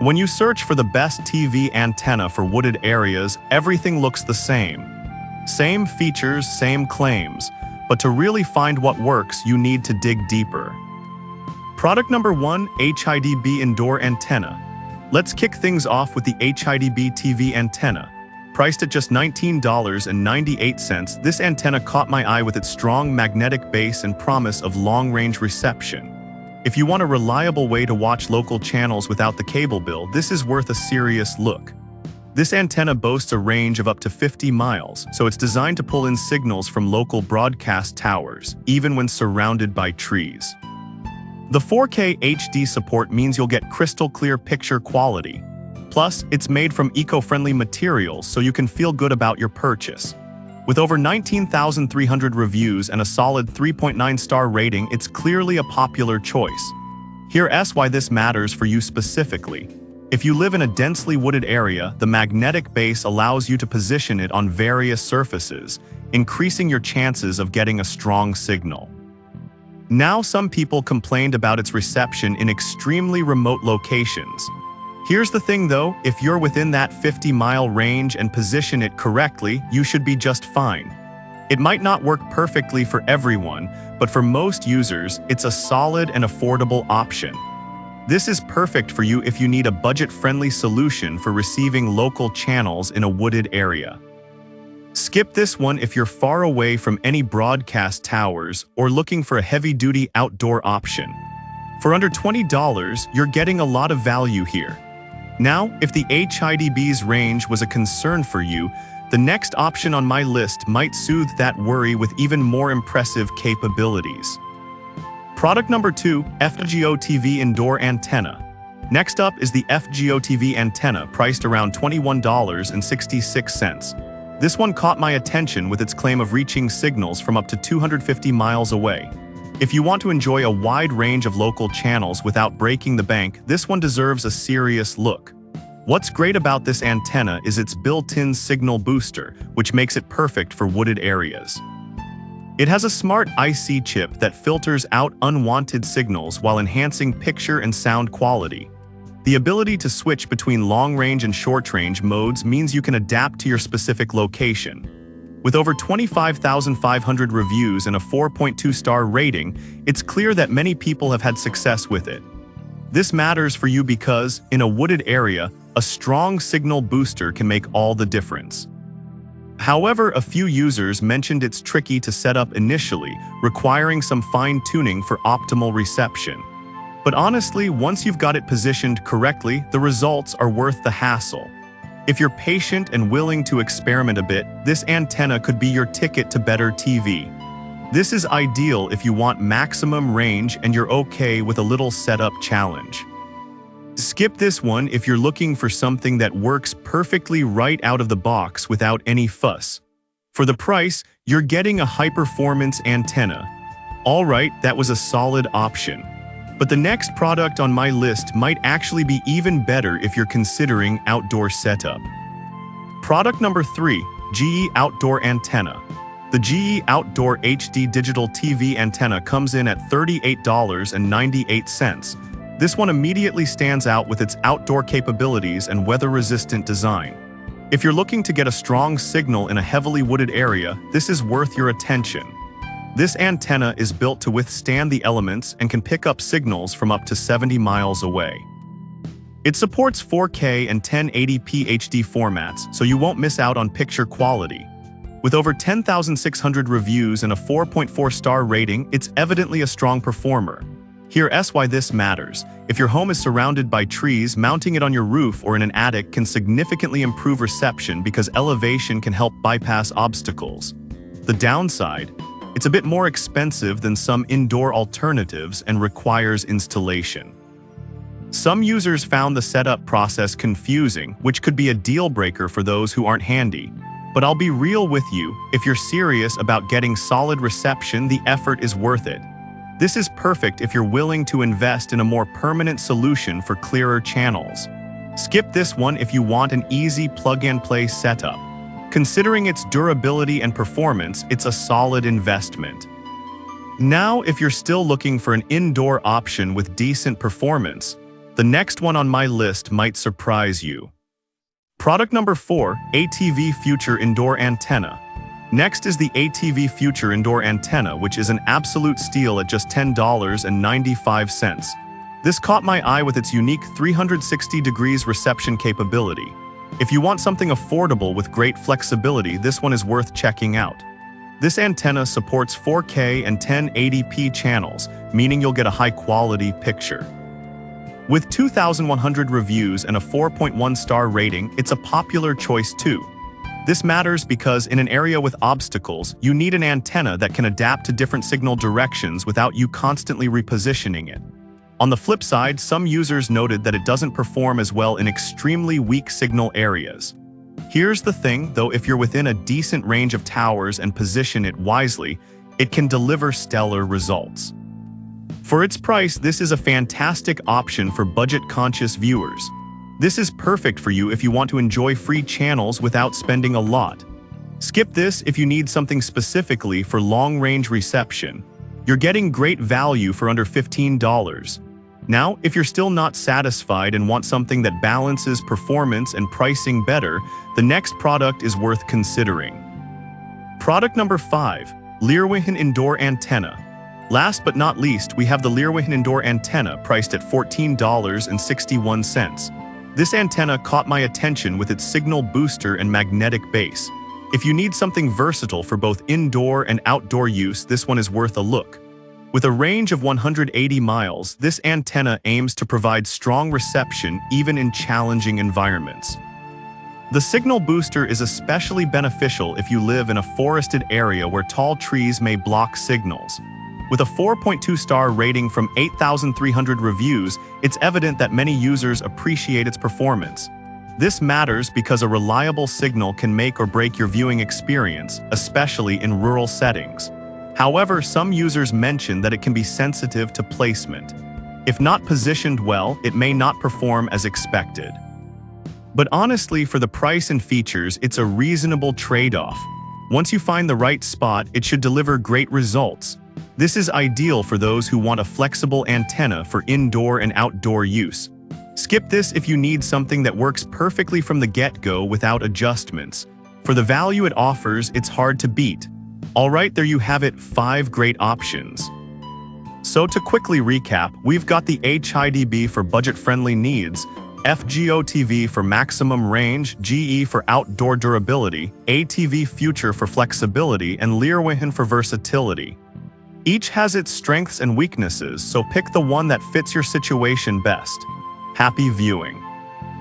When you search for the best TV antenna for wooded areas, everything looks the same. Same features, same claims, but to really find what works, you need to dig deeper. Product number 1, HIDB Indoor Antenna. Let's kick things off with the HIDB TV antenna. Priced at just $19.98, this antenna caught my eye with its strong magnetic base and promise of long-range reception. If you want a reliable way to watch local channels without the cable bill, this is worth a serious look. This antenna boasts a range of up to 50 miles, so it's designed to pull in signals from local broadcast towers, even when surrounded by trees. The 4K HD support means you'll get crystal clear picture quality. Plus, it's made from eco-friendly materials, so you can feel good about your purchase. With over 19,300 reviews and a solid 3.9-star rating, it's clearly a popular choice. Here's why this matters for you specifically. If you live in a densely wooded area, the magnetic base allows you to position it on various surfaces, increasing your chances of getting a strong signal. Now, some people complained about its reception in extremely remote locations. Here's the thing though, if you're within that 50-mile range and position it correctly, you should be just fine. It might not work perfectly for everyone, but for most users, it's a solid and affordable option. This is perfect for you if you need a budget-friendly solution for receiving local channels in a wooded area. Skip this one if you're far away from any broadcast towers or looking for a heavy-duty outdoor option. For under $20, you're getting a lot of value here. Now, if the HIDB's range was a concern for you, the next option on my list might soothe that worry with even more impressive capabilities. Product number 2, FGO TV Indoor Antenna. Next up is the FGO TV antenna, priced around $21.66. This one caught my attention with its claim of reaching signals from up to 250 miles away. If you want to enjoy a wide range of local channels without breaking the bank, this one deserves a serious look. What's great about this antenna is its built-in signal booster, which makes it perfect for wooded areas. It has a smart IC chip that filters out unwanted signals while enhancing picture and sound quality. The ability to switch between long-range and short-range modes means you can adapt to your specific location. With over 25,500 reviews and a 4.2-star rating, it's clear that many people have had success with it. This matters for you because, in a wooded area, a strong signal booster can make all the difference. However, a few users mentioned it's tricky to set up initially, requiring some fine-tuning for optimal reception. But honestly, once you've got it positioned correctly, the results are worth the hassle. If you're patient and willing to experiment a bit, this antenna could be your ticket to better TV. This is ideal if you want maximum range and you're okay with a little setup challenge. Skip this one if you're looking for something that works perfectly right out of the box without any fuss. For the price, you're getting a high-performance antenna. Alright, that was a solid option. But the next product on my list might actually be even better if you're considering outdoor setup. Product number 3, GE Outdoor Antenna. The GE Outdoor HD Digital TV antenna comes in at $38.98. This one immediately stands out with its outdoor capabilities and weather-resistant design. If you're looking to get a strong signal in a heavily wooded area, this is worth your attention. This antenna is built to withstand the elements and can pick up signals from up to 70 miles away. It supports 4K and 1080p HD formats, so you won't miss out on picture quality. With over 10,600 reviews and a 4.4-star rating, it's evidently a strong performer. Here's why this matters. If your home is surrounded by trees, mounting it on your roof or in an attic can significantly improve reception because elevation can help bypass obstacles. The downside? It's a bit more expensive than some indoor alternatives and requires installation. Some users found the setup process confusing, which could be a deal-breaker for those who aren't handy. But I'll be real with you, if you're serious about getting solid reception, the effort is worth it. This is perfect if you're willing to invest in a more permanent solution for clearer channels. Skip this one if you want an easy plug-and-play setup. Considering its durability and performance, it's a solid investment. Now, if you're still looking for an indoor option with decent performance, The next one on my list might surprise you. Product number 4, ATV Future Indoor Antenna. Next is the ATV Future Indoor Antenna, which is an absolute steal at just $10.95. This caught my eye with its unique 360 degrees reception capability. If you want something affordable with great flexibility, this one is worth checking out. This antenna supports 4K and 1080p channels, meaning you'll get a high-quality picture. With 2,100 reviews and a 4.1-star rating, it's a popular choice too. This matters because in an area with obstacles, you need an antenna that can adapt to different signal directions without you constantly repositioning it. On the flip side, some users noted that it doesn't perform as well in extremely weak signal areas. Here's the thing, though, if you're within a decent range of towers and position it wisely, it can deliver stellar results. For its price, this is a fantastic option for budget-conscious viewers. This is perfect for you if you want to enjoy free channels without spending a lot. Skip this if you need something specifically for long-range reception. You're getting great value for under $15. Now, if you're still not satisfied and want something that balances performance and pricing better, the next product is worth considering. Product number 5, Leerwichen Indoor Antenna. Last but not least, we have the Leerwichen Indoor Antenna priced at $14.61. This antenna caught my attention with its signal booster and magnetic base. If you need something versatile for both indoor and outdoor use, this one is worth a look. With a range of 180 miles, this antenna aims to provide strong reception even in challenging environments. The signal booster is especially beneficial if you live in a forested area where tall trees may block signals. With a 4.2-star rating from 8,300 reviews, it's evident that many users appreciate its performance. This matters because a reliable signal can make or break your viewing experience, especially in rural settings. However, some users mention that it can be sensitive to placement. If not positioned well, it may not perform as expected. But honestly, for the price and features, it's a reasonable trade-off. Once you find the right spot, it should deliver great results. This is ideal for those who want a flexible antenna for indoor and outdoor use. Skip this if you need something that works perfectly from the get-go without adjustments. For the value it offers, it's hard to beat. Alright, there you have it, 5 great options. So to quickly recap, we've got the HIDB for budget-friendly needs, FGO-TV for maximum range, GE for outdoor durability, ATV Future for flexibility, and Leerwichen for versatility. Each has its strengths and weaknesses, so pick the one that fits your situation best. Happy viewing!